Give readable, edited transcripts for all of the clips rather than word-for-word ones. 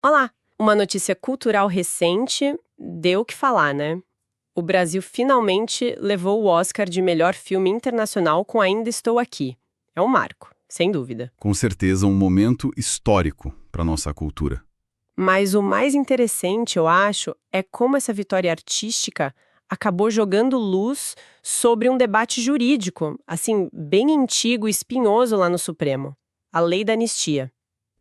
Olá! Uma notícia cultural recente deu o que falar, né? O Brasil finalmente levou o Oscar de melhor filme internacional com Ainda Estou Aqui. É um marco, sem dúvida. Com certeza um momento histórico para nossa cultura. Mas o mais interessante, eu acho, é como essa vitória artística acabou jogando luz sobre um debate jurídico, assim, bem antigo e espinhoso lá no Supremo. A lei da anistia.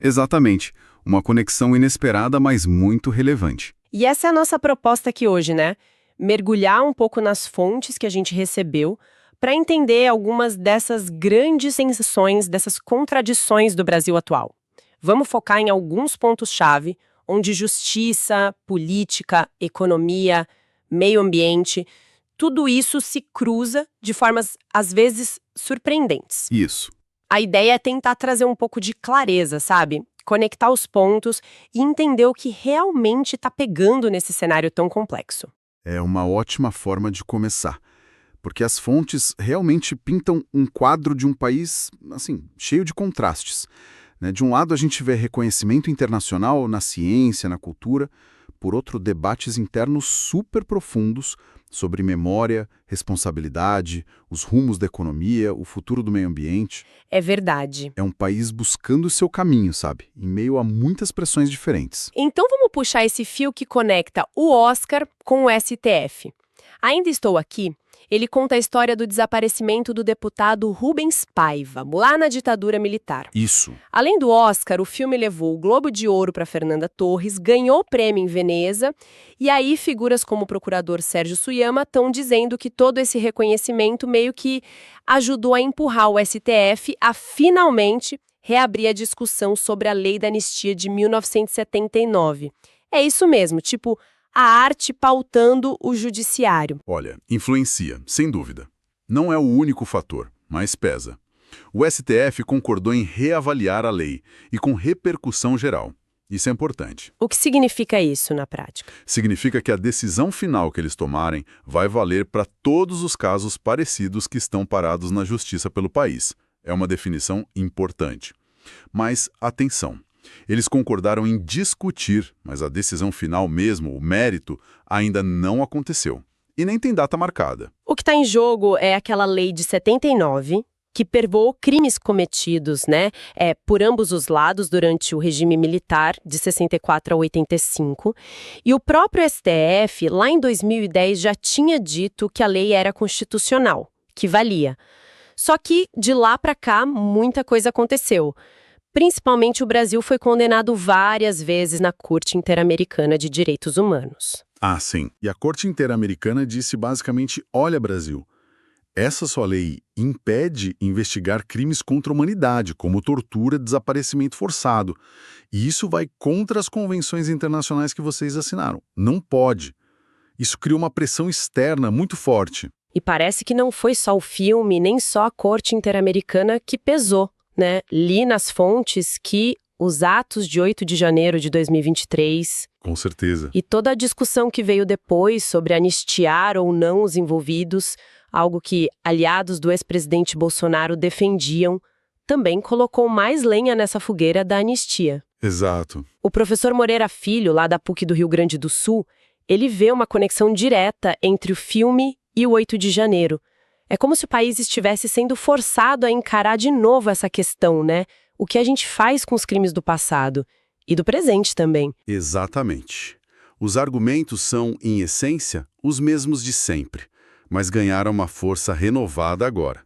Exatamente, uma conexão inesperada, mas muito relevante. E essa é a nossa proposta aqui hoje, né? Mergulhar um pouco nas fontes que a gente recebeu para entender algumas dessas grandes sensações, dessas contradições do Brasil atual. Vamos focar em alguns pontos-chave, onde justiça, política, economia, meio ambiente, tudo isso se cruza de formas, às vezes, surpreendentes. Isso. A ideia é tentar trazer um pouco de clareza, sabe? Conectar os pontos e entender o que realmente está pegando nesse cenário tão complexo. É uma ótima forma de começar, porque as fontes realmente pintam um quadro de um país, assim, cheio de contrastes. De um lado, a gente vê reconhecimento internacional na ciência, na cultura, por outro, debates internos super profundos sobre memória, responsabilidade, os rumos da economia, o futuro do meio ambiente. É verdade. É um país buscando o seu caminho, sabe? Em meio a muitas pressões diferentes. Então vamos puxar esse fio que conecta o Oscar com o STF. Ainda Estou Aqui, ele conta a história do desaparecimento do deputado Rubens Paiva, lá na ditadura militar. Isso. Além do Oscar, o filme levou o Globo de Ouro para Fernanda Torres, ganhou prêmio em Veneza, e aí figuras como o procurador Sérgio Suyama estão dizendo que todo esse reconhecimento meio que ajudou a empurrar o STF a finalmente reabrir a discussão sobre a lei da anistia de 1979. É isso mesmo, tipo, a arte pautando o judiciário. Olha, influencia, sem dúvida. Não é o único fator, mas pesa. O STF concordou em reavaliar a lei e com repercussão geral. Isso é importante. O que significa isso na prática? Significa que a decisão final que eles tomarem vai valer para todos os casos parecidos que estão parados na justiça pelo país. É uma definição importante. Mas, atenção, eles concordaram em discutir, mas a decisão final mesmo, o mérito, ainda não aconteceu. E nem tem data marcada. O que está em jogo é aquela lei de 79, que perdoou crimes cometidos, por ambos os lados durante o regime militar, de 64 a 85. E o próprio STF, lá em 2010, já tinha dito que a lei era constitucional, que valia. Só que, de lá para cá, muita coisa aconteceu. Principalmente o Brasil foi condenado várias vezes na Corte Interamericana de Direitos Humanos. Ah, sim. E a Corte Interamericana disse basicamente, olha, Brasil, essa sua lei impede investigar crimes contra a humanidade, como tortura e desaparecimento forçado. E isso vai contra as convenções internacionais que vocês assinaram. Não pode. Isso cria uma pressão externa muito forte. E parece que não foi só o filme, nem só a Corte Interamericana que pesou. Li nas fontes que os atos de 8 de janeiro de 2023... Com certeza. E toda a discussão que veio depois sobre anistiar ou não os envolvidos, algo que aliados do ex-presidente Bolsonaro defendiam, também colocou mais lenha nessa fogueira da anistia. Exato. O professor Moreira Filho, lá da PUC do Rio Grande do Sul, ele vê uma conexão direta entre o filme e o 8 de janeiro. É como se o país estivesse sendo forçado a encarar de novo essa questão, O que a gente faz com os crimes do passado e do presente também. Exatamente. Os argumentos são, em essência, os mesmos de sempre, mas ganharam uma força renovada agora.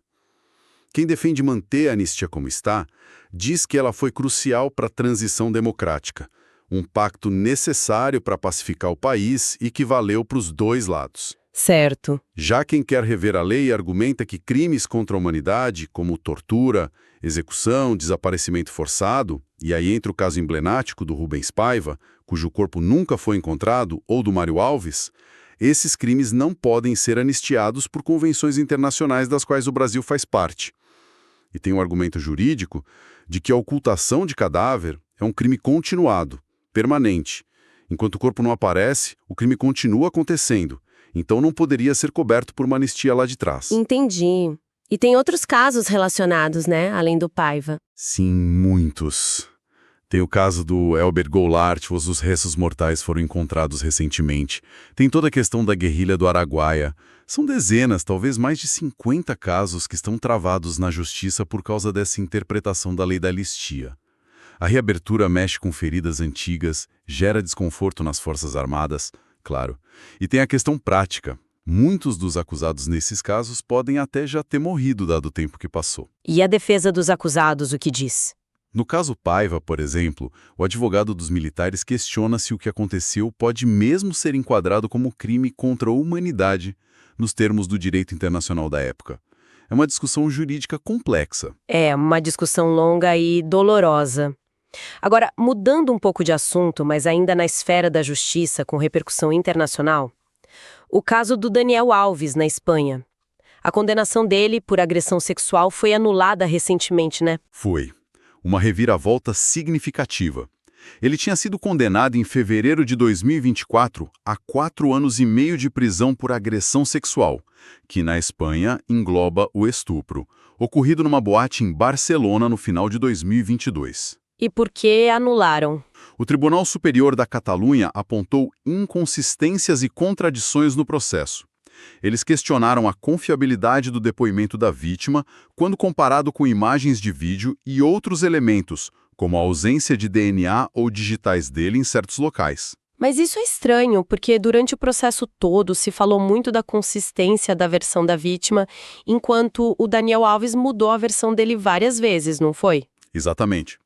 Quem defende manter a anistia como está, diz que ela foi crucial para a transição democrática, um pacto necessário para pacificar o país e que valeu para os dois lados. Certo. Já quem quer rever a lei argumenta que crimes contra a humanidade, como tortura, execução, desaparecimento forçado, e aí entra o caso emblemático do Rubens Paiva, cujo corpo nunca foi encontrado, ou do Mário Alves, esses crimes não podem ser anistiados por convenções internacionais das quais o Brasil faz parte. E tem um argumento jurídico de que a ocultação de cadáver é um crime continuado, permanente. Enquanto o corpo não aparece, o crime continua acontecendo. Então não poderia ser coberto por uma anistia lá de trás. Entendi. E tem outros casos relacionados, além do Paiva. Sim, muitos. Tem o caso do Elber Goulart, os restos mortais foram encontrados recentemente. Tem toda a questão da guerrilha do Araguaia. São dezenas, talvez mais de 50 casos que estão travados na justiça por causa dessa interpretação da lei da anistia. A reabertura mexe com feridas antigas, gera desconforto nas Forças Armadas, claro. E tem a questão prática. Muitos dos acusados nesses casos podem até já ter morrido dado o tempo que passou. E a defesa dos acusados, o que diz? No caso Paiva, por exemplo, o advogado dos militares questiona se o que aconteceu pode mesmo ser enquadrado como crime contra a humanidade, nos termos do direito internacional da época. É uma discussão jurídica complexa. É, uma discussão longa e dolorosa. Agora, mudando um pouco de assunto, mas ainda na esfera da justiça com repercussão internacional, o caso do Daniel Alves, na Espanha. A condenação dele por agressão sexual foi anulada recentemente, né? Foi. Uma reviravolta significativa. Ele tinha sido condenado em fevereiro de 2024 a 4 anos e meio de prisão por agressão sexual, que na Espanha engloba o estupro, ocorrido numa boate em Barcelona no final de 2022. E por que anularam? O Tribunal Superior da Catalunha apontou inconsistências e contradições no processo. Eles questionaram a confiabilidade do depoimento da vítima quando comparado com imagens de vídeo e outros elementos, como a ausência de DNA ou digitais dele em certos locais. Mas isso é estranho, porque durante o processo todo se falou muito da consistência da versão da vítima, enquanto o Daniel Alves mudou a versão dele várias vezes, não foi? Exatamente.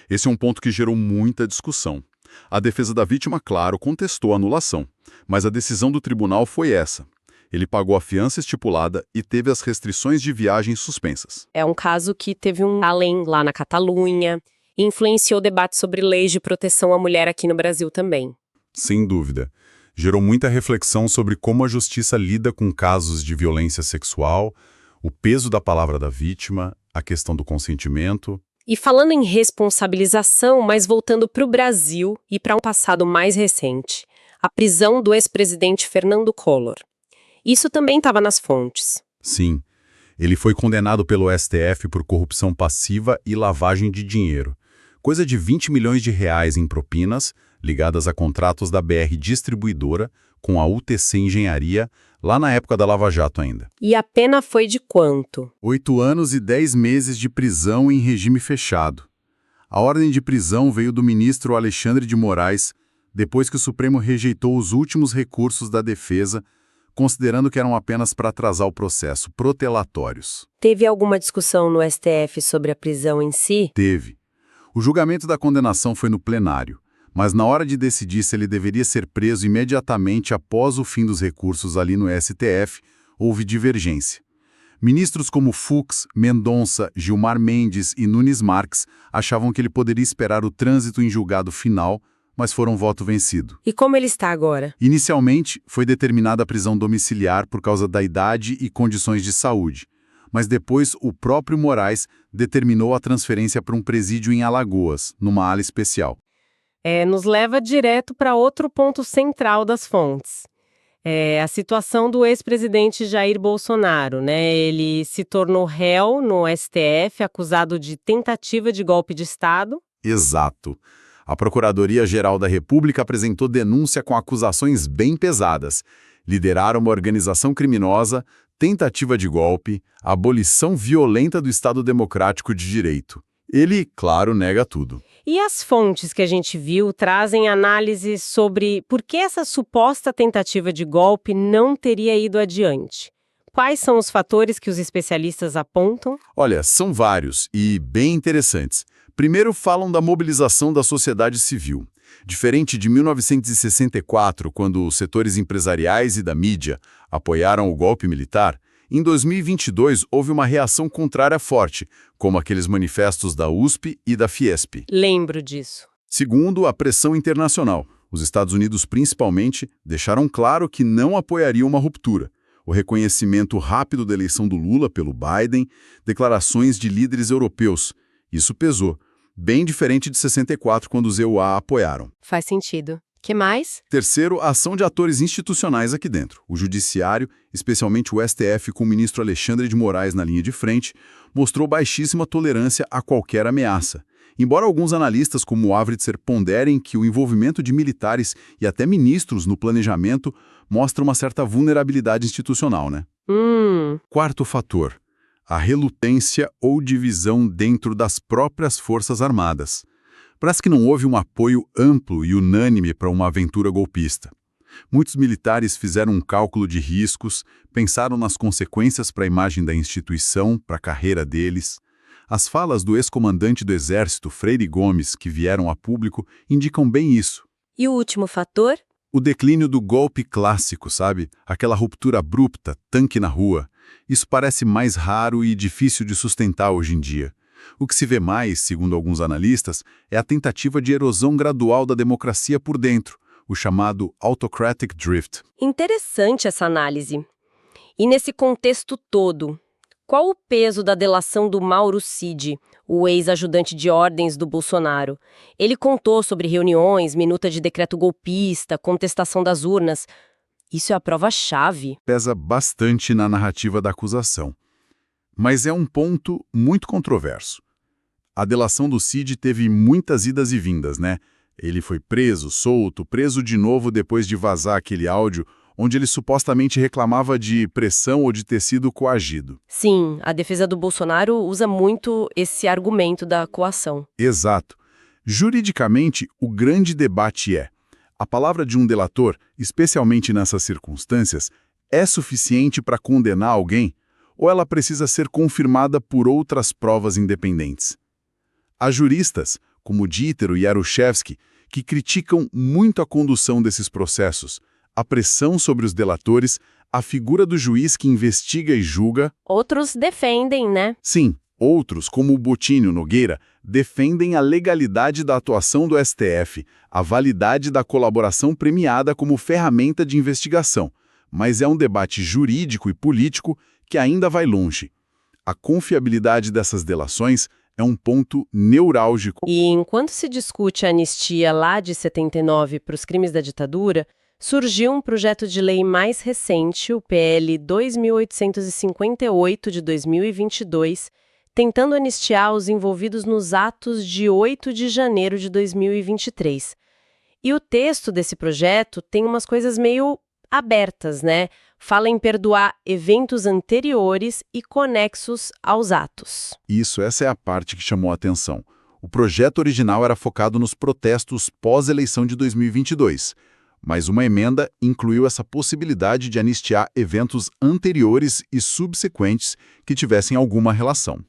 Esse é um ponto que gerou muita discussão. A defesa da vítima, claro, contestou a anulação, mas a decisão do tribunal foi essa. Ele pagou a fiança estipulada e teve as restrições de viagem suspensas. É um caso que teve um além lá na Catalunha e influenciou o debate sobre leis de proteção à mulher aqui no Brasil também. Sem dúvida. Gerou muita reflexão sobre como a justiça lida com casos de violência sexual, o peso da palavra da vítima, a questão do consentimento. E falando em responsabilização, mas voltando para o Brasil e para um passado mais recente, a prisão do ex-presidente Fernando Collor. Isso também estava nas fontes. Sim, ele foi condenado pelo STF por corrupção passiva e lavagem de dinheiro. Coisa de 20 milhões de reais em propinas, ligadas a contratos da BR Distribuidora com a UTC Engenharia, lá na época da Lava Jato ainda. E a pena foi de quanto? 8 anos e 10 meses de prisão em regime fechado. A ordem de prisão veio do ministro Alexandre de Moraes, depois que o Supremo rejeitou os últimos recursos da defesa, considerando que eram apenas para atrasar o processo, protelatórios. Teve alguma discussão no STF sobre a prisão em si? Teve. O julgamento da condenação foi no plenário, mas na hora de decidir se ele deveria ser preso imediatamente após o fim dos recursos ali no STF, houve divergência. Ministros como Fux, Mendonça, Gilmar Mendes e Nunes Marques achavam que ele poderia esperar o trânsito em julgado final, mas foram voto vencido. E como ele está agora? Inicialmente, foi determinada a prisão domiciliar por causa da idade e condições de saúde, mas depois o próprio Moraes determinou a transferência para um presídio em Alagoas, numa ala especial. Nos leva direto para outro ponto central das fontes. A situação do ex-presidente Jair Bolsonaro, né? Ele se tornou réu no STF, acusado de tentativa de golpe de Estado. Exato. A Procuradoria-Geral da República apresentou denúncia com acusações bem pesadas. Liderar uma organização criminosa, tentativa de golpe, abolição violenta do Estado Democrático de Direito. Ele, claro, nega tudo. E as fontes que a gente viu trazem análises sobre por que essa suposta tentativa de golpe não teria ido adiante. Quais são os fatores que os especialistas apontam? Olha, são vários e bem interessantes. Primeiro, falam da mobilização da sociedade civil. Diferente de 1964, quando os setores empresariais e da mídia apoiaram o golpe militar, em 2022 houve uma reação contrária forte, como aqueles manifestos da USP e da Fiesp. Lembro disso. Segundo, a pressão internacional. Os Estados Unidos, principalmente, deixaram claro que não apoiariam uma ruptura. O reconhecimento rápido da eleição do Lula pelo Biden, declarações de líderes europeus. Isso pesou. Bem diferente de 64, quando os EUA apoiaram. Faz sentido. Que mais? Terceiro, a ação de atores institucionais aqui dentro. O Judiciário, especialmente o STF com o ministro Alexandre de Moraes na linha de frente, mostrou baixíssima tolerância a qualquer ameaça. Embora alguns analistas, como o Avritzer, ponderem que o envolvimento de militares e até ministros no planejamento mostra uma certa vulnerabilidade institucional, né? Quarto fator, a relutância ou divisão dentro das próprias Forças Armadas. Parece que não houve um apoio amplo e unânime para uma aventura golpista. Muitos militares fizeram um cálculo de riscos, pensaram nas consequências para a imagem da instituição, para a carreira deles. As falas do ex-comandante do Exército, Freire Gomes, que vieram a público, indicam bem isso. E o último fator? O declínio do golpe clássico, sabe? Aquela ruptura abrupta, tanque na rua. Isso parece mais raro e difícil de sustentar hoje em dia. O que se vê mais, segundo alguns analistas, é a tentativa de erosão gradual da democracia por dentro, o chamado autocratic drift. Interessante essa análise. E nesse contexto todo, qual o peso da delação do Mauro Cid, o ex-ajudante de ordens do Bolsonaro? Ele contou sobre reuniões, minuta de decreto golpista, contestação das urnas. Isso é a prova-chave. Pesa bastante na narrativa da acusação. Mas é um ponto muito controverso. A delação do Cid teve muitas idas e vindas, né? Ele foi preso, solto, preso de novo depois de vazar aquele áudio onde ele supostamente reclamava de pressão ou de ter sido coagido. Sim, a defesa do Bolsonaro usa muito esse argumento da coação. Exato. Juridicamente, o grande debate é: a palavra de um delator, especialmente nessas circunstâncias, é suficiente para condenar alguém ou ela precisa ser confirmada por outras provas independentes? Há juristas, como Díthero e Jaruzelski, que criticam muito a condução desses processos, a pressão sobre os delatores, a figura do juiz que investiga e julga. Outros defendem, né? Sim, outros, como o Bottini e o Nogueira, defendem a legalidade da atuação do STF, a validade da colaboração premiada como ferramenta de investigação. Mas é um debate jurídico e político que ainda vai longe. A confiabilidade dessas delações é um ponto neurálgico. E enquanto se discute a anistia lá de 79 para os crimes da ditadura, surgiu um projeto de lei mais recente, o PL 2858 de 2022, tentando anistiar os envolvidos nos atos de 8 de janeiro de 2023. E o texto desse projeto tem umas coisas meio abertas, né? Fala em perdoar eventos anteriores e conexos aos atos. Essa é a parte que chamou a atenção. O projeto original era focado nos protestos pós-eleição de 2022, mas uma emenda incluiu essa possibilidade de anistiar eventos anteriores e subsequentes que tivessem alguma relação.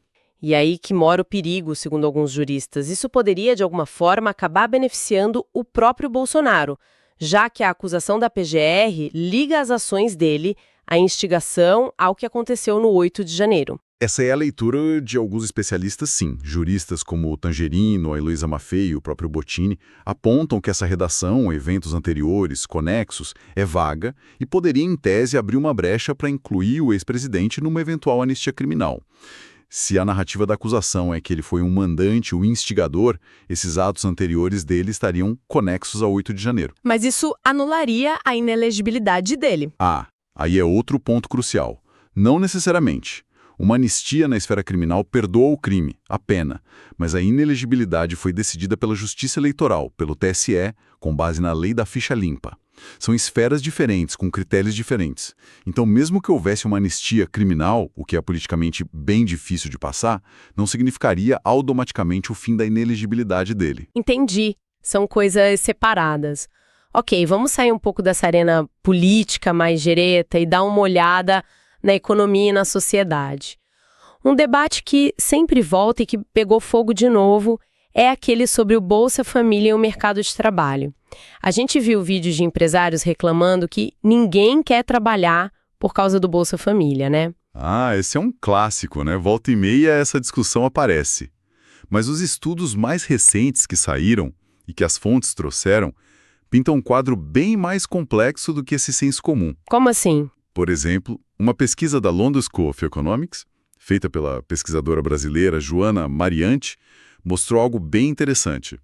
E aí que mora o perigo, segundo alguns juristas. Isso poderia, de alguma forma, acabar beneficiando o próprio Bolsonaro, já que a acusação da PGR liga as ações dele à instigação ao que aconteceu no 8 de janeiro. Essa é a leitura de alguns especialistas, sim. Juristas como o Tangerino, a Heloísa Maffei e o próprio Bottini apontam que essa redação, eventos anteriores, conexos, é vaga e poderia, em tese, abrir uma brecha para incluir o ex-presidente numa eventual anistia criminal. Se a narrativa da acusação é que ele foi um mandante, um instigador, esses atos anteriores dele estariam conexos ao 8 de janeiro. Mas isso anularia a inelegibilidade dele. Aí é outro ponto crucial. Não necessariamente. Uma anistia na esfera criminal perdoa o crime, a pena, mas a inelegibilidade foi decidida pela Justiça Eleitoral, pelo TSE, com base na lei da ficha limpa. São esferas diferentes, com critérios diferentes. Então, mesmo que houvesse uma anistia criminal, o que é politicamente bem difícil de passar, não significaria automaticamente o fim da inelegibilidade dele. Entendi. São coisas separadas. Ok, vamos sair um pouco dessa arena política mais direta e dar uma olhada na economia e na sociedade. Um debate que sempre volta e que pegou fogo de novo é aquele sobre o Bolsa Família e o mercado de trabalho. A gente viu vídeos de empresários reclamando que ninguém quer trabalhar por causa do Bolsa Família, né? Esse é um clássico, né? Volta e meia essa discussão aparece. Mas os estudos mais recentes que saíram e que as fontes trouxeram pintam um quadro bem mais complexo do que esse senso comum. Como assim? Por exemplo, uma pesquisa da London School of Economics, feita pela pesquisadora brasileira Joana Mariante, mostrou algo bem interessante.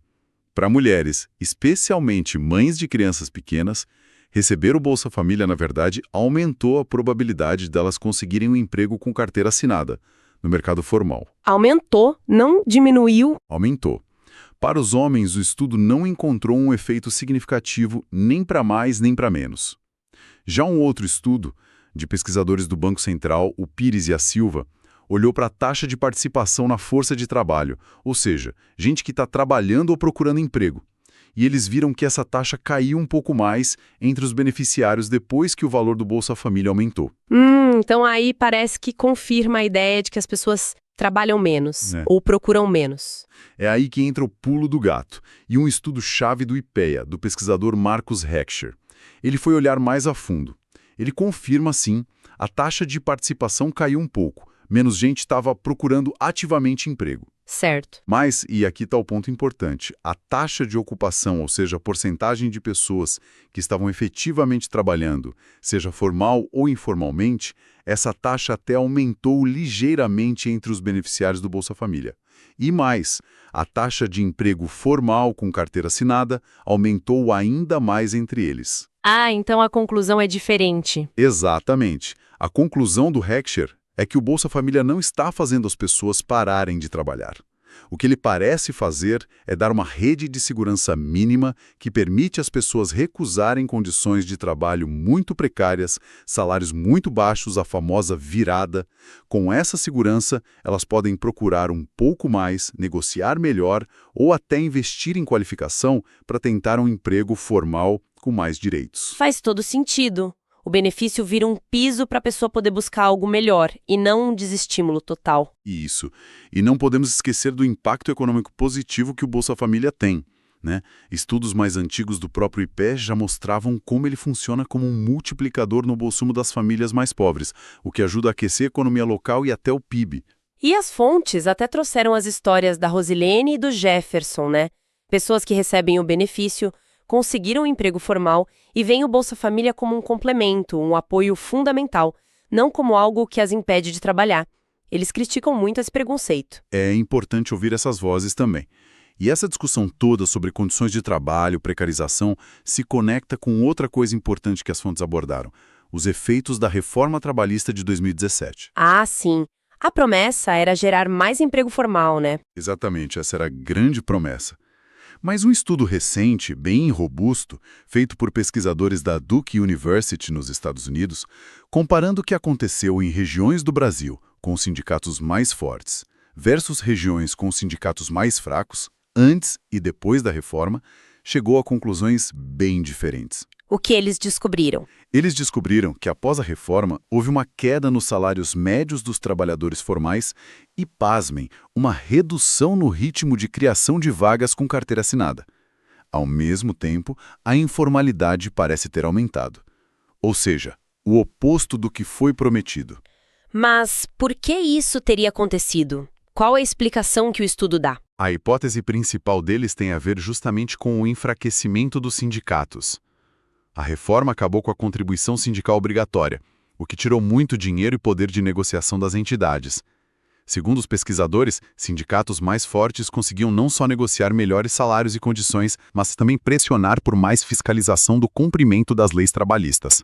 Para mulheres, especialmente mães de crianças pequenas, receber o Bolsa Família, na verdade, aumentou a probabilidade delas conseguirem um emprego com carteira assinada, no mercado formal. Aumentou, não diminuiu? Aumentou. Para os homens, o estudo não encontrou um efeito significativo nem para mais nem para menos. Já um outro estudo, de pesquisadores do Banco Central, o Pires e a Silva, olhou para a taxa de participação na força de trabalho, ou seja, gente que está trabalhando ou procurando emprego. E eles viram que essa taxa caiu um pouco mais entre os beneficiários depois que o valor do Bolsa Família aumentou. Então aí parece que confirma a ideia de que as pessoas trabalham menos ou procuram menos. É aí que entra o pulo do gato e um estudo-chave do IPEA, do pesquisador Marcus Heckscher. Ele foi olhar mais a fundo. Ele confirma, sim, a taxa de participação caiu um pouco, menos gente estava procurando ativamente emprego. Certo. Mas, e aqui está o ponto importante, a taxa de ocupação, ou seja, a porcentagem de pessoas que estavam efetivamente trabalhando, seja formal ou informalmente, essa taxa até aumentou ligeiramente entre os beneficiários do Bolsa Família. E mais, a taxa de emprego formal com carteira assinada aumentou ainda mais entre eles. Então a conclusão é diferente. Exatamente. A conclusão do Heckscher é que o Bolsa Família não está fazendo as pessoas pararem de trabalhar. O que ele parece fazer é dar uma rede de segurança mínima que permite às pessoas recusarem condições de trabalho muito precárias, salários muito baixos, a famosa virada. Com essa segurança, elas podem procurar um pouco mais, negociar melhor ou até investir em qualificação para tentar um emprego formal com mais direitos. Faz todo sentido. O benefício vira um piso para a pessoa poder buscar algo melhor e não um desestímulo total. Isso. E não podemos esquecer do impacto econômico positivo que o Bolsa Família tem, né? Estudos mais antigos do próprio IPEA já mostravam como ele funciona como um multiplicador no bolso das famílias mais pobres, o que ajuda a aquecer a economia local e até o PIB. E as fontes até trouxeram as histórias da Rosilene e do Jefferson, né? Pessoas que recebem o benefício, conseguiram um emprego formal e veem o Bolsa Família como um complemento, um apoio fundamental, não como algo que as impede de trabalhar. Eles criticam muito esse preconceito. É importante ouvir essas vozes também. E essa discussão toda sobre condições de trabalho, precarização, se conecta com outra coisa importante que as fontes abordaram: os efeitos da reforma trabalhista de 2017. Sim. A promessa era gerar mais emprego formal, né? Exatamente, essa era a grande promessa. Mas um estudo recente, bem robusto, feito por pesquisadores da Duke University nos Estados Unidos, comparando o que aconteceu em regiões do Brasil com sindicatos mais fortes versus regiões com sindicatos mais fracos, antes e depois da reforma, chegou a conclusões bem diferentes. O que eles descobriram? Eles descobriram que, após a reforma, houve uma queda nos salários médios dos trabalhadores formais e, pasmem, uma redução no ritmo de criação de vagas com carteira assinada. Ao mesmo tempo, a informalidade parece ter aumentado. Ou seja, o oposto do que foi prometido. Mas por que isso teria acontecido? Qual a explicação que o estudo dá? A hipótese principal deles tem a ver justamente com o enfraquecimento dos sindicatos. A reforma acabou com a contribuição sindical obrigatória, o que tirou muito dinheiro e poder de negociação das entidades. Segundo os pesquisadores, sindicatos mais fortes conseguiam não só negociar melhores salários e condições, mas também pressionar por mais fiscalização do cumprimento das leis trabalhistas.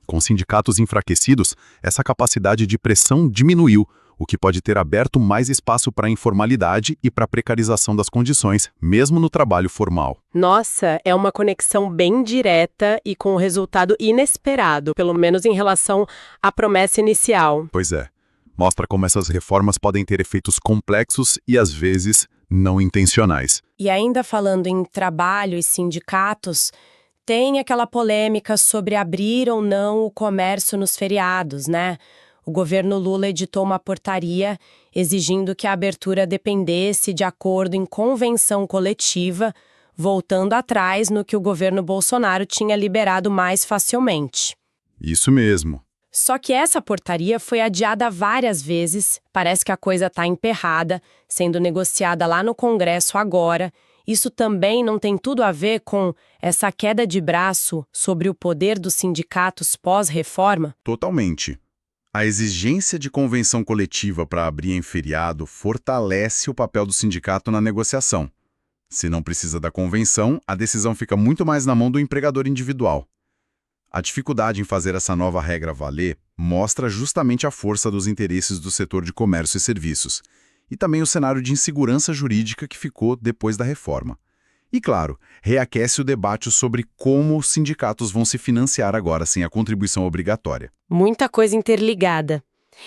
Com sindicatos enfraquecidos, essa capacidade de pressão diminuiu, o que pode ter aberto mais espaço para a informalidade e para a precarização das condições, mesmo no trabalho formal. Nossa, é uma conexão bem direta e com um resultado inesperado, pelo menos em relação à promessa inicial. Pois é. Mostra como essas reformas podem ter efeitos complexos e, às vezes, não intencionais. E ainda falando em trabalho e sindicatos, tem aquela polêmica sobre abrir ou não o comércio nos feriados, né? O governo Lula editou uma portaria exigindo que a abertura dependesse de acordo em convenção coletiva, voltando atrás no que o governo Bolsonaro tinha liberado mais facilmente. Isso mesmo. Só que essa portaria foi adiada várias vezes, parece que a coisa está emperrada, sendo negociada lá no Congresso agora. Isso também não tem tudo a ver com essa queda de braço sobre o poder dos sindicatos pós-reforma? Totalmente. A exigência de convenção coletiva para abrir em feriado fortalece o papel do sindicato na negociação. Se não precisa da convenção, a decisão fica muito mais na mão do empregador individual. A dificuldade em fazer essa nova regra valer mostra justamente a força dos interesses do setor de comércio e serviços. e também o cenário de insegurança jurídica que ficou depois da reforma. E, claro, reaquece o debate sobre como os sindicatos vão se financiar agora sem a contribuição obrigatória. Muita coisa interligada.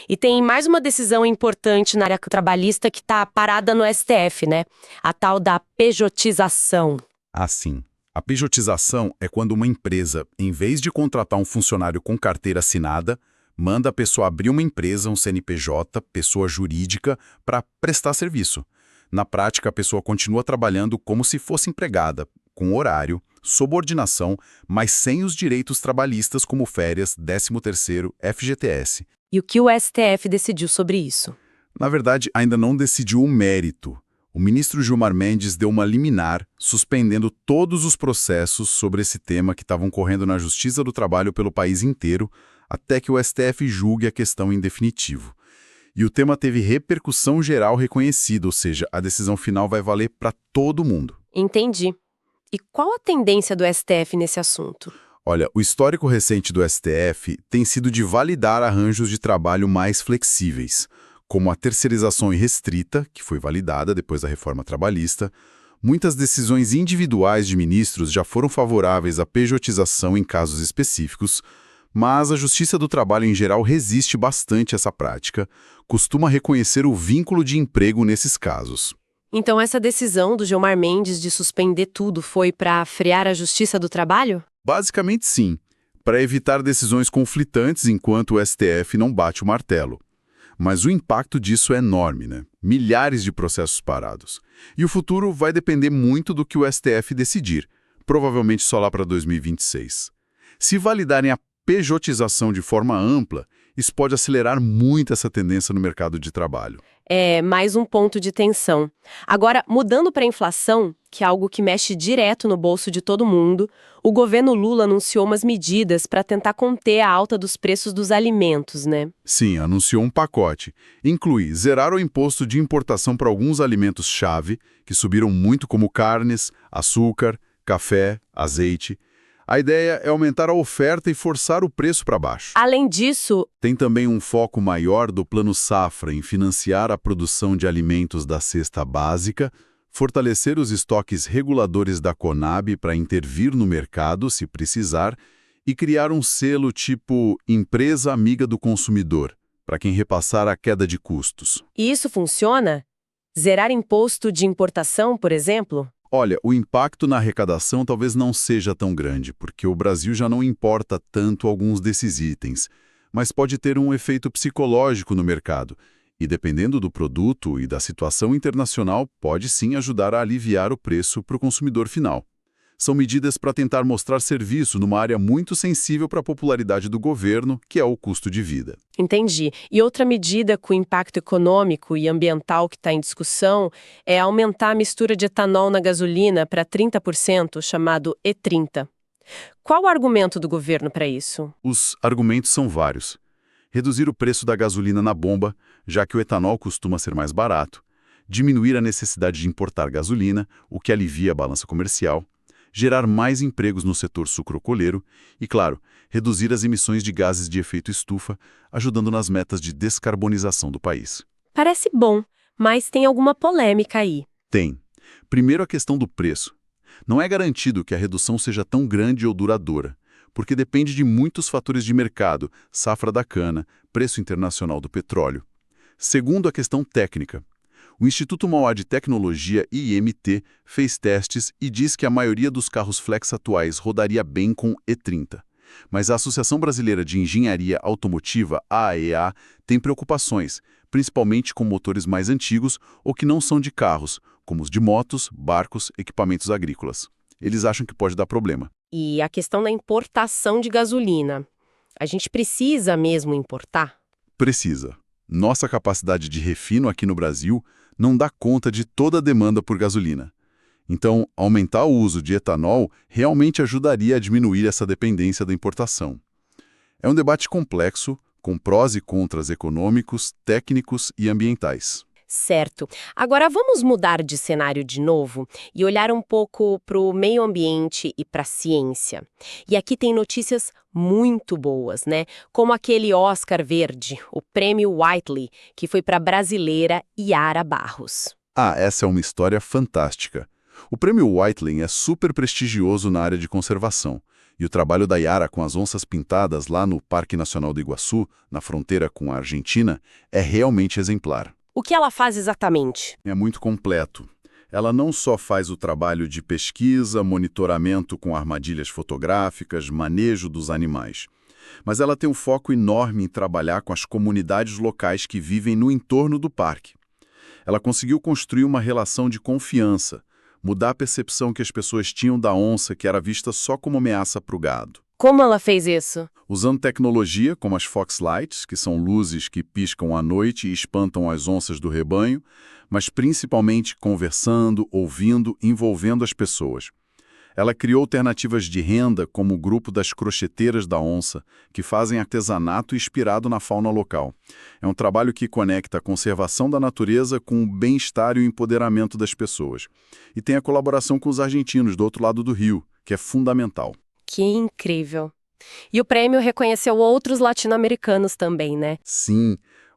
E tem mais uma decisão importante na área trabalhista que está parada no STF, né? A tal da pejotização. Assim, a pejotização é quando uma empresa, em vez de contratar um funcionário com carteira assinada, manda a pessoa abrir uma empresa, um CNPJ, pessoa jurídica, para prestar serviço. Na prática, a pessoa continua trabalhando como se fosse empregada, com horário, subordinação, mas sem os direitos trabalhistas como férias, 13º, FGTS. E o que o STF decidiu sobre isso? Na verdade, ainda não decidiu o mérito. O ministro Gilmar Mendes deu uma liminar, suspendendo todos os processos sobre esse tema que estavam correndo na Justiça do Trabalho pelo país inteiro, até que o STF julgue a questão em definitivo. E o tema teve repercussão geral reconhecida, ou seja, a decisão final vai valer para todo mundo. Entendi. E qual a tendência do STF nesse assunto? Olha, o histórico recente do STF tem sido de validar arranjos de trabalho mais flexíveis, como a terceirização irrestrita, que foi validada depois da reforma trabalhista. Muitas decisões individuais de ministros já foram favoráveis à pejotização em casos específicos, mas a Justiça do Trabalho em geral resiste bastante a essa prática, costuma reconhecer o vínculo de emprego nesses casos. Então essa decisão do Gilmar Mendes de suspender tudo foi para frear a Justiça do Trabalho? Basicamente sim, para evitar decisões conflitantes enquanto o STF não bate o martelo. Mas o impacto disso é enorme, né? Milhares de processos parados. E o futuro vai depender muito do que o STF decidir, provavelmente só lá para 2026. Se validarem a pejotização de forma ampla, isso pode acelerar muito essa tendência no mercado de trabalho. É mais um ponto de tensão. Agora, mudando para a inflação, que é algo que mexe direto no bolso de todo mundo, o governo Lula anunciou umas medidas para tentar conter a alta dos preços dos alimentos, né? Sim, anunciou um pacote. Inclui zerar o imposto de importação para alguns alimentos-chave, que subiram muito como carnes, açúcar, café, azeite. A ideia é aumentar a oferta e forçar o preço para baixo. Além disso, tem também um foco maior do Plano Safra em financiar a produção de alimentos da cesta básica, fortalecer os estoques reguladores da Conab para intervir no mercado, se precisar, e criar um selo tipo Empresa Amiga do Consumidor, para quem repassar a queda de custos. E isso funciona? Zerar imposto de importação, por exemplo? Olha, o impacto na arrecadação talvez não seja tão grande, porque o Brasil já não importa tanto alguns desses itens, mas pode ter um efeito psicológico no mercado, e dependendo do produto e da situação internacional, pode sim ajudar a aliviar o preço para o consumidor final. São medidas para tentar mostrar serviço numa área muito sensível para a popularidade do governo, que é o custo de vida. Entendi. E outra medida com impacto econômico e ambiental que está em discussão é aumentar a mistura de etanol na gasolina para 30%, chamado E30. Qual o argumento do governo para isso? Os argumentos são vários. Reduzir o preço da gasolina na bomba, já que o etanol costuma ser mais barato. Diminuir a necessidade de importar gasolina, o que alivia a balança comercial. Gerar mais empregos no setor sucrocoleiro e, claro, reduzir as emissões de gases de efeito estufa, ajudando nas metas de descarbonização do país. Parece bom, mas tem alguma polêmica aí. Tem. Primeiro, a questão do preço. Não é garantido que a redução seja tão grande ou duradoura, porque depende de muitos fatores de mercado, safra da cana, preço internacional do petróleo. Segundo, a questão técnica. O Instituto Mauá de Tecnologia, IMT, fez testes e diz que a maioria dos carros flex atuais rodaria bem com E30. Mas a Associação Brasileira de Engenharia Automotiva, AEA, tem preocupações, principalmente com motores mais antigos ou que não são de carros, como os de motos, barcos, equipamentos agrícolas. Eles acham que pode dar problema. E a questão da importação de gasolina. A gente precisa mesmo importar? Precisa. Nossa capacidade de refino aqui no Brasil não dá conta de toda a demanda por gasolina. Então, aumentar o uso de etanol realmente ajudaria a diminuir essa dependência da importação. É um debate complexo, com prós e contras econômicos, técnicos e ambientais. Certo. Agora vamos mudar de cenário de novo e olhar um pouco para o meio ambiente e para a ciência. E aqui tem notícias muito boas, né? Como aquele Oscar Verde, o prêmio Whiteley, que foi para a brasileira Yara Barros. Ah, essa é uma história fantástica. O prêmio Whiteley é super prestigioso na área de conservação. E o trabalho da Yara com as onças pintadas lá no Parque Nacional do Iguaçu, na fronteira com a Argentina, é realmente exemplar. O que ela faz exatamente? É muito completo. Ela não só faz o trabalho de pesquisa, monitoramento com armadilhas fotográficas, manejo dos animais, mas ela tem um foco enorme em trabalhar com as comunidades locais que vivem no entorno do parque. Ela conseguiu construir uma relação de confiança, mudar a percepção que as pessoas tinham da onça, que era vista só como ameaça para o gado. Como ela fez isso? Usando tecnologia como as Foxlights, que são luzes que piscam à noite e espantam as onças do rebanho, mas principalmente conversando, ouvindo, envolvendo as pessoas. Ela criou alternativas de renda como o grupo das crocheteiras da onça, que fazem artesanato inspirado na fauna local. É um trabalho que conecta a conservação da natureza com o bem-estar e o empoderamento das pessoas. E tem a colaboração com os argentinos do outro lado do rio, que é fundamental. Que incrível. E o prêmio reconheceu outros latino-americanos também, né? Sim,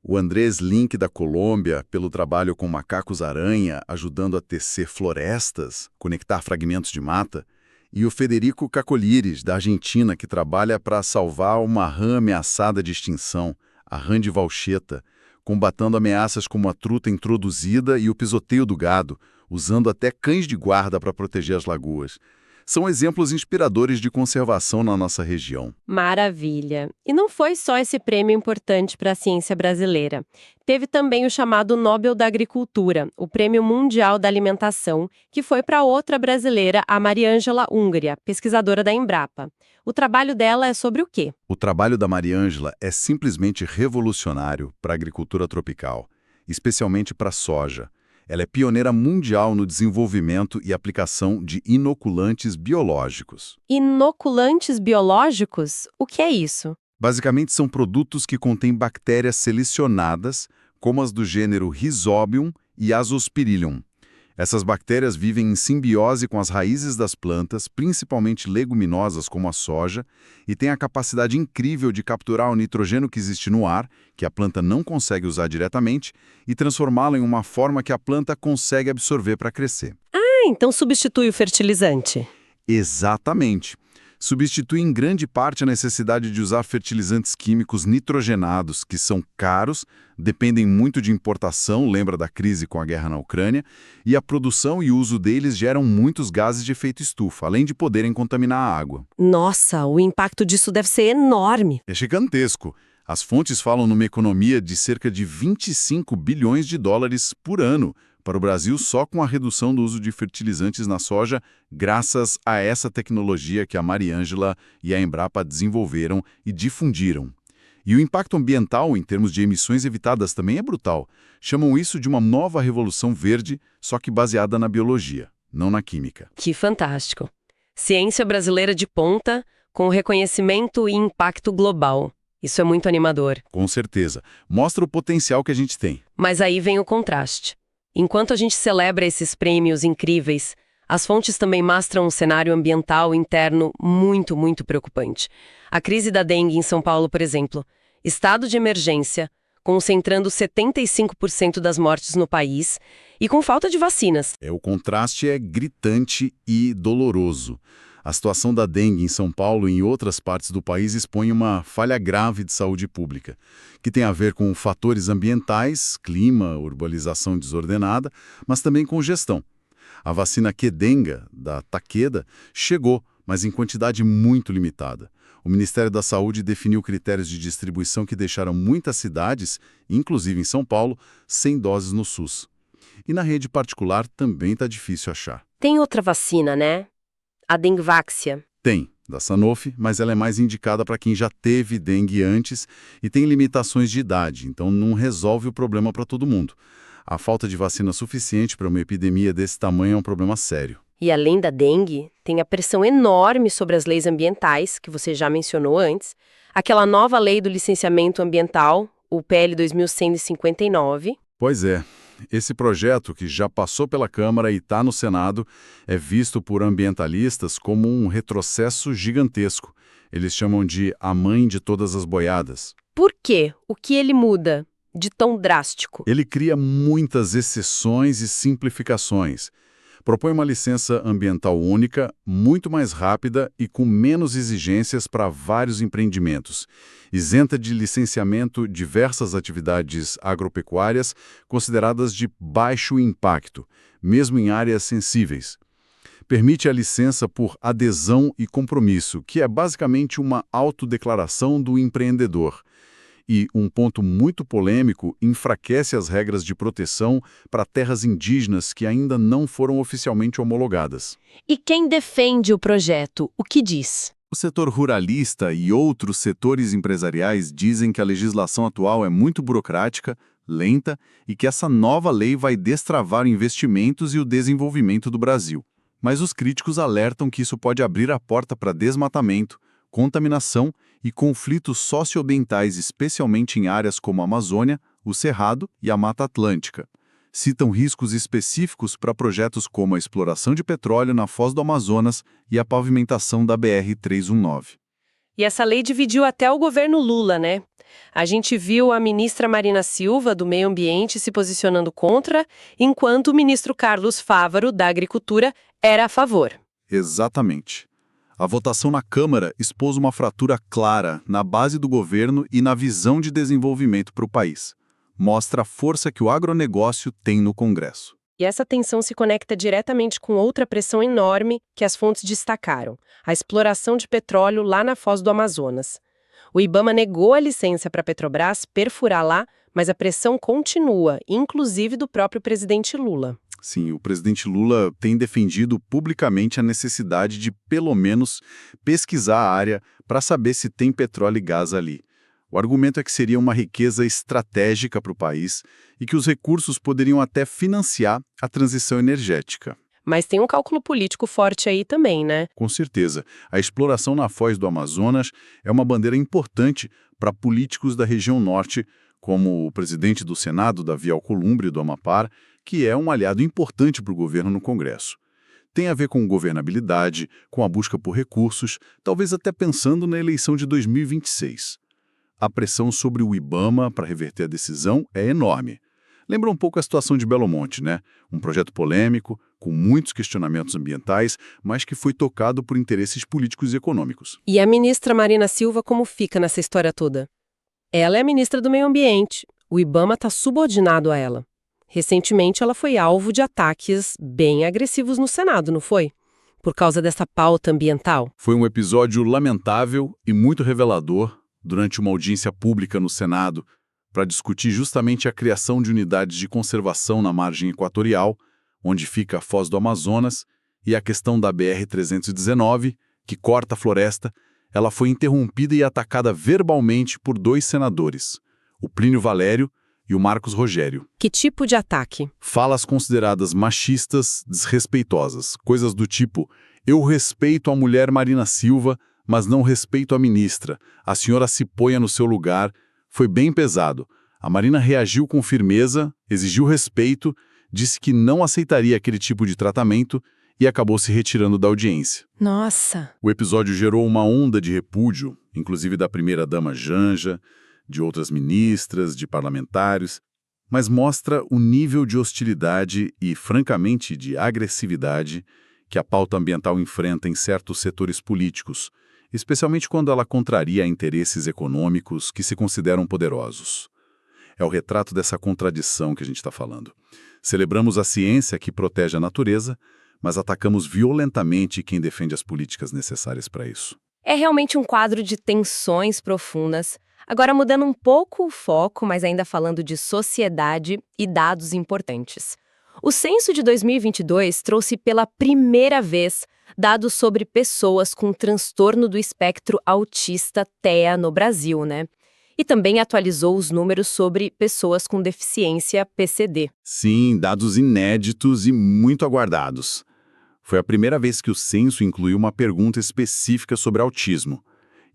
o Andrés Link da Colômbia, pelo trabalho com macacos-aranha, ajudando a tecer florestas, conectar fragmentos de mata, e o Federico Cacolires, da Argentina, que trabalha para salvar uma rã ameaçada de extinção, a rã de Valcheta, combatendo ameaças como a truta introduzida e o pisoteio do gado, usando até cães de guarda para proteger as lagoas. São exemplos inspiradores de conservação na nossa região. Maravilha! E não foi só esse prêmio importante para a ciência brasileira. Teve também o chamado Nobel da Agricultura, o Prêmio Mundial da Alimentação, que foi para outra brasileira, a Mariângela Hungria, pesquisadora da Embrapa. O trabalho dela é sobre o quê? O trabalho da Mariângela é simplesmente revolucionário para a agricultura tropical, especialmente para a soja. Ela é pioneira mundial no desenvolvimento e aplicação de inoculantes biológicos. Inoculantes biológicos? O que é isso? Basicamente, são produtos que contêm bactérias selecionadas, como as do gênero Rhizobium e Azospirillum. Essas bactérias vivem em simbiose com as raízes das plantas, principalmente leguminosas como a soja, e têm a capacidade incrível de capturar o nitrogênio que existe no ar, que a planta não consegue usar diretamente, e transformá-lo em uma forma que a planta consegue absorver para crescer. Ah, então substitui o fertilizante. Exatamente. Substitui em grande parte a necessidade de usar fertilizantes químicos nitrogenados, que são caros, dependem muito de importação, lembra da crise com a guerra na Ucrânia, e a produção e uso deles geram muitos gases de efeito estufa, além de poderem contaminar a água. Nossa, o impacto disso deve ser enorme. É gigantesco. As fontes falam numa economia de cerca de 25 bilhões de dólares por ano para o Brasil só com a redução do uso de fertilizantes na soja, graças a essa tecnologia que a Mariângela e a Embrapa desenvolveram e difundiram. E o impacto ambiental, em termos de emissões evitadas, também é brutal. Chamam isso de uma nova revolução verde, só que baseada na biologia, não na química. Que fantástico. Ciência brasileira de ponta, com reconhecimento e impacto global. Isso é muito animador. Com certeza. Mostra o potencial que a gente tem. Mas aí vem o contraste. Enquanto a gente celebra esses prêmios incríveis, as fontes também mostram um cenário ambiental interno muito, muito preocupante. A crise da dengue em São Paulo, por exemplo. Estado de emergência, concentrando 75% das mortes no país e com falta de vacinas. O contraste é gritante e doloroso. A situação da dengue em São Paulo e em outras partes do país expõe uma falha grave de saúde pública, que tem a ver com fatores ambientais, clima, urbanização desordenada, mas também com gestão. A vacina Qdenga, da Takeda, chegou, mas em quantidade muito limitada. O Ministério da Saúde definiu critérios de distribuição que deixaram muitas cidades, inclusive em São Paulo, sem doses no SUS. E na rede particular também está difícil achar. Tem outra vacina, né? A Dengvaxia. Tem, da Sanofi, mas ela é mais indicada para quem já teve dengue antes e tem limitações de idade, então não resolve o problema para todo mundo. A falta de vacina suficiente para uma epidemia desse tamanho é um problema sério. E além da dengue, tem a pressão enorme sobre as leis ambientais, que você já mencionou antes, aquela nova lei do licenciamento ambiental, o PL 2159. Pois é. Esse projeto, que já passou pela Câmara e está no Senado, é visto por ambientalistas como um retrocesso gigantesco. Eles chamam de a mãe de todas as boiadas. Por quê? O que ele muda de tão drástico? Ele cria muitas exceções e simplificações. Propõe uma licença ambiental única, muito mais rápida e com menos exigências para vários empreendimentos. Isenta de licenciamento diversas atividades agropecuárias consideradas de baixo impacto, mesmo em áreas sensíveis. Permite a licença por adesão e compromisso, que é basicamente uma autodeclaração do empreendedor. E, um ponto muito polêmico, enfraquece as regras de proteção para terras indígenas que ainda não foram oficialmente homologadas. E quem defende o projeto, o que diz? O setor ruralista e outros setores empresariais dizem que a legislação atual é muito burocrática, lenta e que essa nova lei vai destravar investimentos e o desenvolvimento do Brasil. Mas os críticos alertam que isso pode abrir a porta para desmatamento, contaminação e conflitos socioambientais, especialmente em áreas como a Amazônia, o Cerrado e a Mata Atlântica. Citam riscos específicos para projetos como a exploração de petróleo na Foz do Amazonas e a pavimentação da BR-319. E essa lei dividiu até o governo Lula, né? A gente viu a ministra Marina Silva, do Meio Ambiente, se posicionando contra, enquanto o ministro Carlos Fávaro, da Agricultura, era a favor. Exatamente. A votação na Câmara expôs uma fratura clara na base do governo e na visão de desenvolvimento para o país. Mostra a força que o agronegócio tem no Congresso. E essa tensão se conecta diretamente com outra pressão enorme que as fontes destacaram: a exploração de petróleo lá na Foz do Amazonas. O IBAMA negou a licença para a Petrobras perfurar lá, mas a pressão continua, inclusive do próprio presidente Lula. Sim, o presidente Lula tem defendido publicamente a necessidade de, pelo menos, pesquisar a área para saber se tem petróleo e gás ali. O argumento é que seria uma riqueza estratégica para o país e que os recursos poderiam até financiar a transição energética. Mas tem um cálculo político forte aí também, né? Com certeza. A exploração na Foz do Amazonas é uma bandeira importante para políticos da região norte, como o presidente do Senado, Davi Alcolumbre, do Amapá, que é um aliado importante para o governo no Congresso. Tem a ver com governabilidade, com a busca por recursos, talvez até pensando na eleição de 2026. A pressão sobre o IBAMA para reverter a decisão é enorme. Lembra um pouco a situação de Belo Monte, né? Um projeto polêmico, com muitos questionamentos ambientais, mas que foi tocado por interesses políticos e econômicos. E a ministra Marina Silva como fica nessa história toda? Ela é a ministra do Meio Ambiente. O IBAMA está subordinado a ela. Recentemente, ela foi alvo de ataques bem agressivos no Senado, não foi? Por causa dessa pauta ambiental. Foi um episódio lamentável e muito revelador durante uma audiência pública no Senado para discutir justamente a criação de unidades de conservação na margem equatorial, onde fica a Foz do Amazonas, e a questão da BR-319, que corta a floresta. Ela foi interrompida e atacada verbalmente por 2 senadores, o Plínio Valério e o Marcos Rogério. Que tipo de ataque? Falas consideradas machistas, desrespeitosas, coisas do tipo: eu respeito a mulher Marina Silva, mas não respeito a ministra, a senhora se ponha no seu lugar. Foi bem pesado. A Marina reagiu com firmeza, exigiu respeito, disse que não aceitaria aquele tipo de tratamento e acabou se retirando da audiência. Nossa! O episódio gerou uma onda de repúdio, inclusive da primeira-dama Janja, de outras ministras, de parlamentares, mas mostra o nível de hostilidade e, francamente, de agressividade que a pauta ambiental enfrenta em certos setores políticos, especialmente quando ela contraria interesses econômicos que se consideram poderosos. É o retrato dessa contradição que a gente está falando. Celebramos a ciência que protege a natureza, mas atacamos violentamente quem defende as políticas necessárias para isso. É realmente um quadro de tensões profundas. Agora, mudando um pouco o foco, mas ainda falando de sociedade e dados importantes. O censo de 2022 trouxe pela primeira vez dados sobre pessoas com transtorno do espectro autista TEA no Brasil, né? E também atualizou os números sobre pessoas com deficiência PCD. Sim, dados inéditos e muito aguardados. Foi a primeira vez que o censo incluiu uma pergunta específica sobre autismo.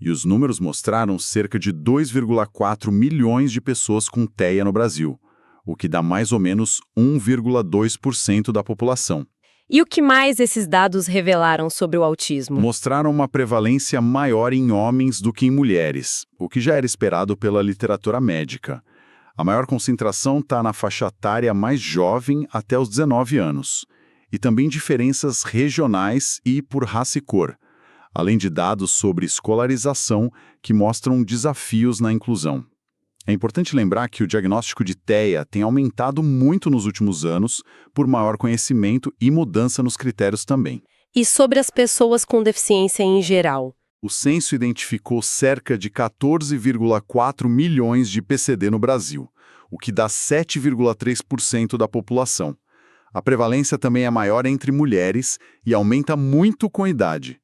E os números mostraram cerca de 2,4 milhões de pessoas com TEA no Brasil, o que dá mais ou menos 1,2% da população. E o que mais esses dados revelaram sobre o autismo? Mostraram uma prevalência maior em homens do que em mulheres, o que já era esperado pela literatura médica. A maior concentração está na faixa etária mais jovem até os 19 anos. E também diferenças regionais e por raça e cor, além de dados sobre escolarização que mostram desafios na inclusão. É importante lembrar que o diagnóstico de TEA tem aumentado muito nos últimos anos por maior conhecimento e mudança nos critérios também. E sobre as pessoas com deficiência em geral? O censo identificou cerca de 14,4 milhões de PCD no Brasil, o que dá 7,3% da população. A prevalência também é maior entre mulheres e aumenta muito com a idade.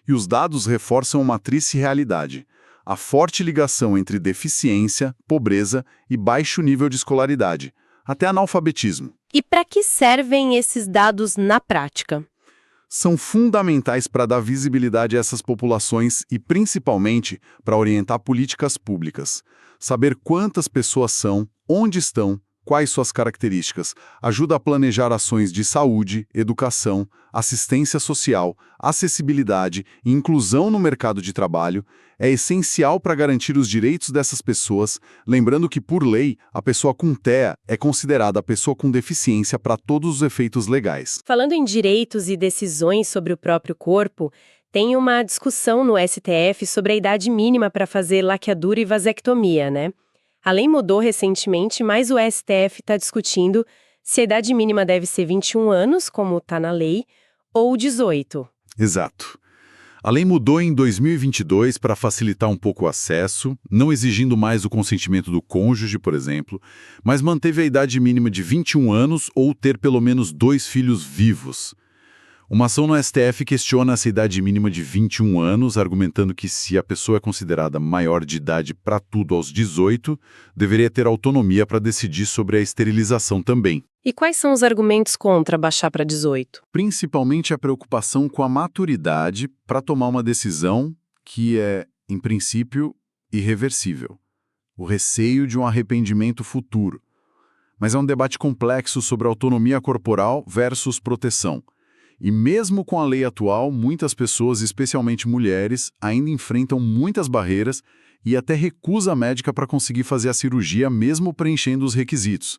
E os dados reforçam uma triste realidade: a forte ligação entre deficiência, pobreza e baixo nível de escolaridade, até analfabetismo. E para que servem esses dados na prática? São fundamentais para dar visibilidade a essas populações e, principalmente, para orientar políticas públicas. Saber quantas pessoas são, onde estão, quais suas características, ajuda a planejar ações de saúde, educação, assistência social, acessibilidade e inclusão no mercado de trabalho. É essencial para garantir os direitos dessas pessoas, lembrando que, por lei, a pessoa com TEA é considerada a pessoa com deficiência para todos os efeitos legais. Falando em direitos e decisões sobre o próprio corpo, tem uma discussão no STF sobre a idade mínima para fazer laqueadura e vasectomia, né? A lei mudou recentemente, mas o STF está discutindo se a idade mínima deve ser 21 anos, como está na lei, ou 18. Exato. A lei mudou em 2022 para facilitar um pouco o acesso, não exigindo mais o consentimento do cônjuge, por exemplo, mas manteve a idade mínima de 21 anos ou ter pelo menos 2 filhos vivos. Uma ação no STF questiona essa idade mínima de 21 anos, argumentando que se a pessoa é considerada maior de idade para tudo aos 18, deveria ter autonomia para decidir sobre a esterilização também. E quais são os argumentos contra baixar para 18? Principalmente a preocupação com a maturidade para tomar uma decisão que é, em princípio, irreversível. O receio de um arrependimento futuro. Mas é um debate complexo sobre autonomia corporal versus proteção. E mesmo com a lei atual, muitas pessoas, especialmente mulheres, ainda enfrentam muitas barreiras e até recusa médica para conseguir fazer a cirurgia mesmo preenchendo os requisitos.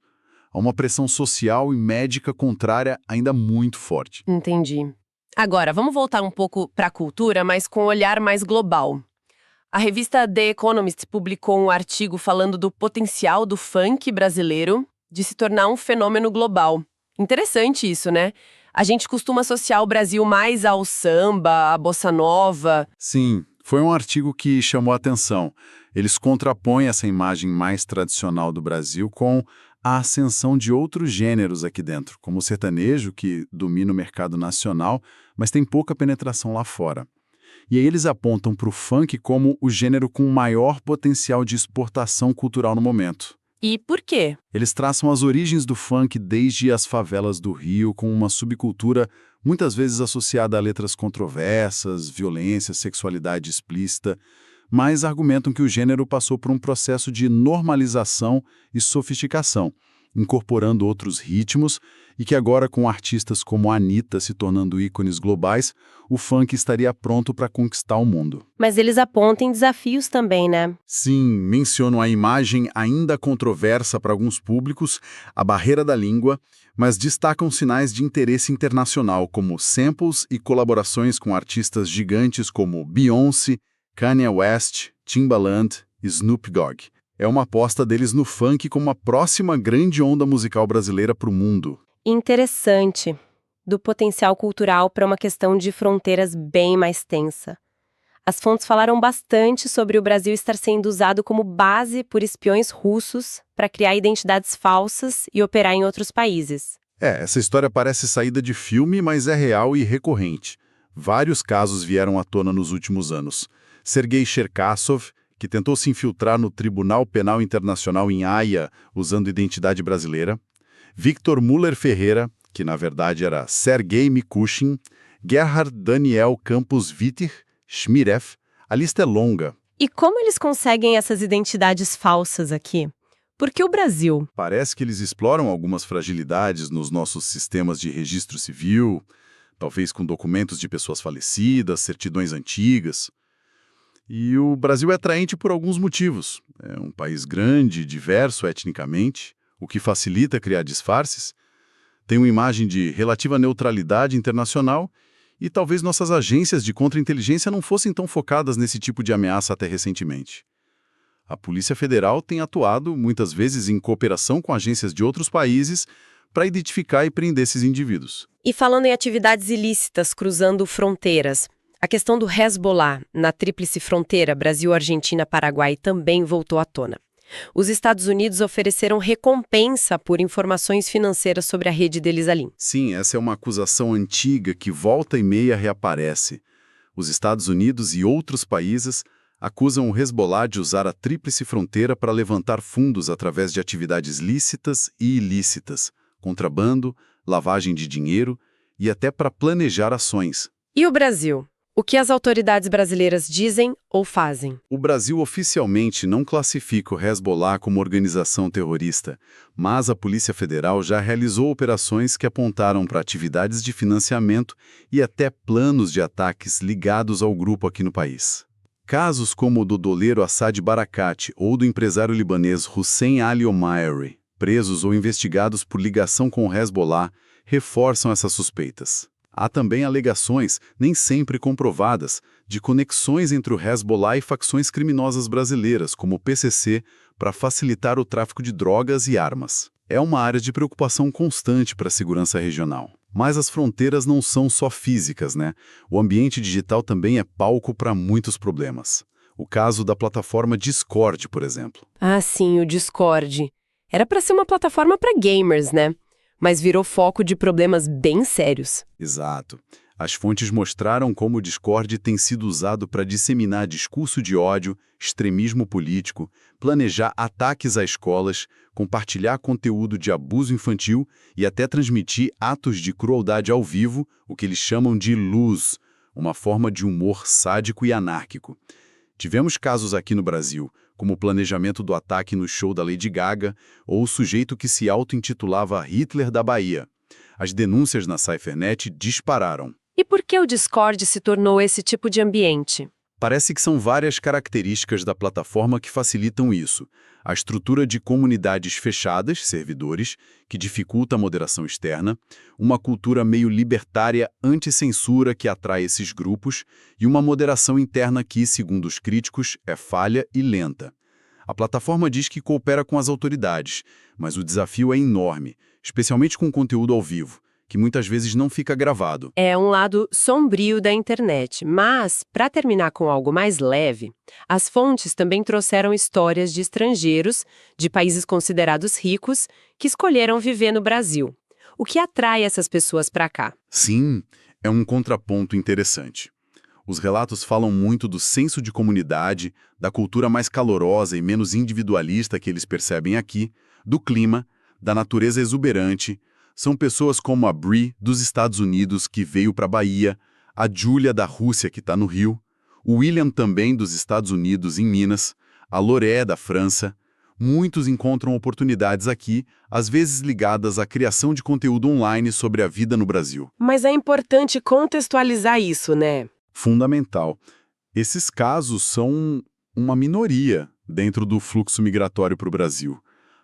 Há uma pressão social e médica contrária ainda muito forte. Entendi. Agora, vamos voltar um pouco para a cultura, mas com um olhar mais global. A revista The Economist publicou um artigo falando do potencial do funk brasileiro de se tornar um fenômeno global. Interessante isso, né? A gente costuma associar o Brasil mais ao samba, à bossa nova. Sim, foi um artigo que chamou a atenção. Eles contrapõem essa imagem mais tradicional do Brasil com a ascensão de outros gêneros aqui dentro, como o sertanejo, que domina o mercado nacional, mas tem pouca penetração lá fora. E aí eles apontam para o funk como o gênero com maior potencial de exportação cultural no momento. E por quê? Eles traçam as origens do funk desde as favelas do Rio, com uma subcultura muitas vezes associada a letras controversas, violência, sexualidade explícita, mas argumentam que o gênero passou por um processo de normalização e sofisticação, incorporando outros ritmos, e que agora, com artistas como a Anitta se tornando ícones globais, o funk estaria pronto para conquistar o mundo. Mas eles apontam desafios também, né? Sim, mencionam a imagem ainda controversa para alguns públicos, a barreira da língua, mas destacam sinais de interesse internacional, como samples e colaborações com artistas gigantes como Beyoncé, Kanye West, Timbaland e Snoop Dogg. É uma aposta deles no funk como a próxima grande onda musical brasileira para o mundo. Interessante. Do potencial cultural para uma questão de fronteiras bem mais tensa. As fontes falaram bastante sobre o Brasil estar sendo usado como base por espiões russos para criar identidades falsas e operar em outros países. Essa história parece saída de filme, mas é real e recorrente. Vários casos vieram à tona nos últimos anos. Sergei Cherkassov, que tentou se infiltrar no Tribunal Penal Internacional em Haia usando identidade brasileira. Victor Müller Ferreira, que na verdade era Sergei Mikushkin, Gerhard Daniel Campos Wittig, Shmirev. A lista é longa. E como eles conseguem essas identidades falsas aqui? Por que o Brasil? Parece que eles exploram algumas fragilidades nos nossos sistemas de registro civil, talvez com documentos de pessoas falecidas, certidões antigas. E o Brasil é atraente por alguns motivos. É um país grande, diverso etnicamente, o que facilita criar disfarces. Tem uma imagem de relativa neutralidade internacional e talvez nossas agências de contra-inteligência não fossem tão focadas nesse tipo de ameaça até recentemente. A Polícia Federal tem atuado, muitas vezes, em cooperação com agências de outros países para identificar e prender esses indivíduos. E falando em atividades ilícitas cruzando fronteiras, a questão do Hezbollah na tríplice fronteira Brasil, Argentina, Paraguai também voltou à tona. Os Estados Unidos ofereceram recompensa por informações financeiras sobre a rede deles ali. Sim, essa é uma acusação antiga que volta e meia reaparece. Os Estados Unidos e outros países acusam o Hezbollah de usar a tríplice fronteira para levantar fundos através de atividades lícitas e ilícitas, contrabando, lavagem de dinheiro e até para planejar ações. E o Brasil? O que as autoridades brasileiras dizem ou fazem? O Brasil oficialmente não classifica o Hezbollah como organização terrorista, mas a Polícia Federal já realizou operações que apontaram para atividades de financiamento e até planos de ataques ligados ao grupo aqui no país. Casos como o do doleiro Assad Barakat ou do empresário libanês Hussein Ali Omairi, presos ou investigados por ligação com o Hezbollah, reforçam essas suspeitas. Há também alegações, nem sempre comprovadas, de conexões entre o Hezbollah e facções criminosas brasileiras, como o PCC, para facilitar o tráfico de drogas e armas. É uma área de preocupação constante para a segurança regional. Mas as fronteiras não são só físicas, né? O ambiente digital também é palco para muitos problemas. O caso da plataforma Discord, por exemplo. Ah, sim, o Discord. Era para ser uma plataforma para gamers, né? Mas virou foco de problemas bem sérios. Exato. As fontes mostraram como o Discord tem sido usado para disseminar discurso de ódio, extremismo político, planejar ataques a escolas, compartilhar conteúdo de abuso infantil e até transmitir atos de crueldade ao vivo, o que eles chamam de luz, uma forma de humor sádico e anárquico. Tivemos casos aqui no Brasil, como o planejamento do ataque no show da Lady Gaga ou o sujeito que se auto-intitulava Hitler da Bahia. As denúncias na Cyphernet dispararam. E por que o Discord se tornou esse tipo de ambiente? Parece que são várias características da plataforma que facilitam isso. A estrutura de comunidades fechadas, servidores, que dificulta a moderação externa, uma cultura meio libertária anti-censura que atrai esses grupos e uma moderação interna que, segundo os críticos, é falha e lenta. A plataforma diz que coopera com as autoridades, mas o desafio é enorme, especialmente com conteúdo ao vivo, que muitas vezes não fica gravado. É um lado sombrio da internet, mas, para terminar com algo mais leve, as fontes também trouxeram histórias de estrangeiros, de países considerados ricos, que escolheram viver no Brasil. O que atrai essas pessoas para cá? Sim, é um contraponto interessante. Os relatos falam muito do senso de comunidade, da cultura mais calorosa e menos individualista que eles percebem aqui, do clima, da natureza exuberante. São pessoas como a Brie, dos Estados Unidos, que veio para a Bahia, a Júlia, da Rússia, que está no Rio, o William, também dos Estados Unidos, em Minas, a Loré, da França. Muitos encontram oportunidades aqui, às vezes ligadas à criação de conteúdo online sobre a vida no Brasil. Mas é importante contextualizar isso, né? Fundamental. Esses casos são uma minoria dentro do fluxo migratório para o Brasil.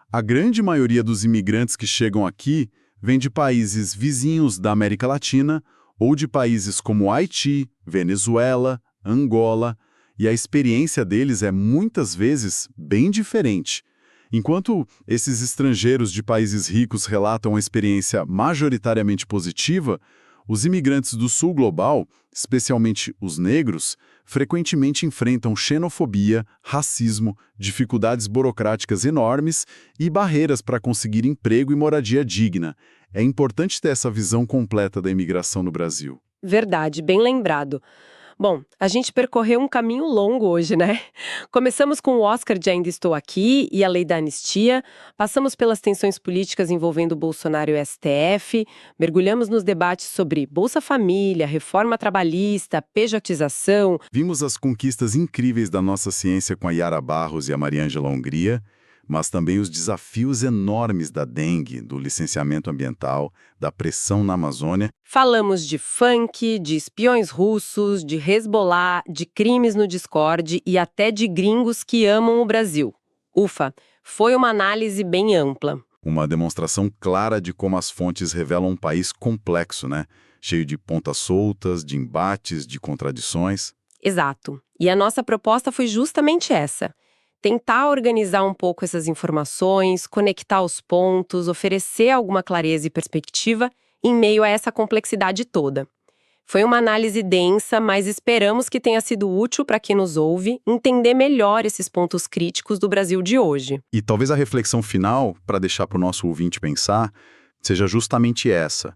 A grande maioria dos imigrantes que chegam aqui vem de países vizinhos da América Latina ou de países como Haiti, Venezuela, Angola, e a experiência deles é muitas vezes bem diferente. Enquanto esses estrangeiros de países ricos relatam uma experiência majoritariamente positiva, os imigrantes do sul global, especialmente os negros, frequentemente enfrentam xenofobia, racismo, dificuldades burocráticas enormes e barreiras para conseguir emprego e moradia digna. É importante ter essa visão completa da imigração no Brasil. Verdade, bem lembrado. Bom, a gente percorreu um caminho longo hoje, né? Começamos com o Oscar de Ainda Estou Aqui e a lei da anistia, passamos pelas tensões políticas envolvendo Bolsonaro e o STF, mergulhamos nos debates sobre Bolsa Família, reforma trabalhista, pejotização. Vimos as conquistas incríveis da nossa ciência com a Yara Barros e a Mariângela Hungria, mas também os desafios enormes da dengue, do licenciamento ambiental, da pressão na Amazônia. Falamos de funk, de espiões russos, de Hezbollah, de crimes no Discord e até de gringos que amam o Brasil. Ufa, foi uma análise bem ampla. Uma demonstração clara de como as fontes revelam um país complexo, né? Cheio de pontas soltas, de embates, de contradições. Exato. E a nossa proposta foi justamente essa. Tentar organizar um pouco essas informações, conectar os pontos, oferecer alguma clareza e perspectiva em meio a essa complexidade toda. Foi uma análise densa, mas esperamos que tenha sido útil para quem nos ouve entender melhor esses pontos críticos do Brasil de hoje. E talvez a reflexão final, para deixar para o nosso ouvinte pensar, seja justamente essa.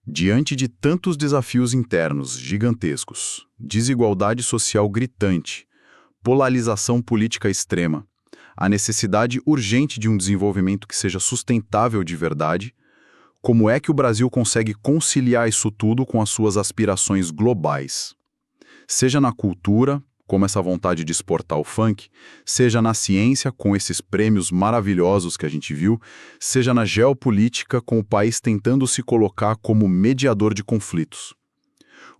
Diante de tantos desafios internos gigantescos, desigualdade social gritante, polarização política extrema, a necessidade urgente de um desenvolvimento que seja sustentável de verdade, como é que o Brasil consegue conciliar isso tudo com as suas aspirações globais? Seja na cultura, como essa vontade de exportar o funk, seja na ciência, com esses prêmios maravilhosos que a gente viu, seja na geopolítica, com o país tentando se colocar como mediador de conflitos.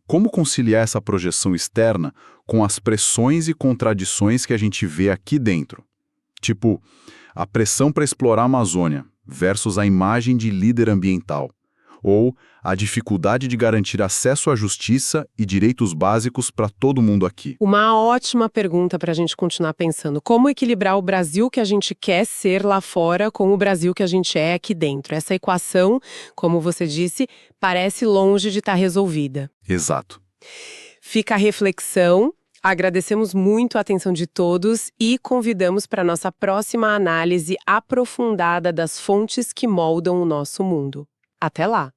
Como conciliar essa projeção externa com as pressões e contradições que a gente vê aqui dentro? Tipo, a pressão para explorar a Amazônia versus a imagem de líder ambiental, ou a dificuldade de garantir acesso à justiça e direitos básicos para todo mundo aqui. Uma ótima pergunta para a gente continuar pensando. Como equilibrar o Brasil que a gente quer ser lá fora com o Brasil que a gente é aqui dentro? Essa equação, como você disse, parece longe de estar resolvida. Exato. Fica a reflexão. Agradecemos muito a atenção de todos e convidamos para a nossa próxima análise aprofundada das fontes que moldam o nosso mundo. Até lá!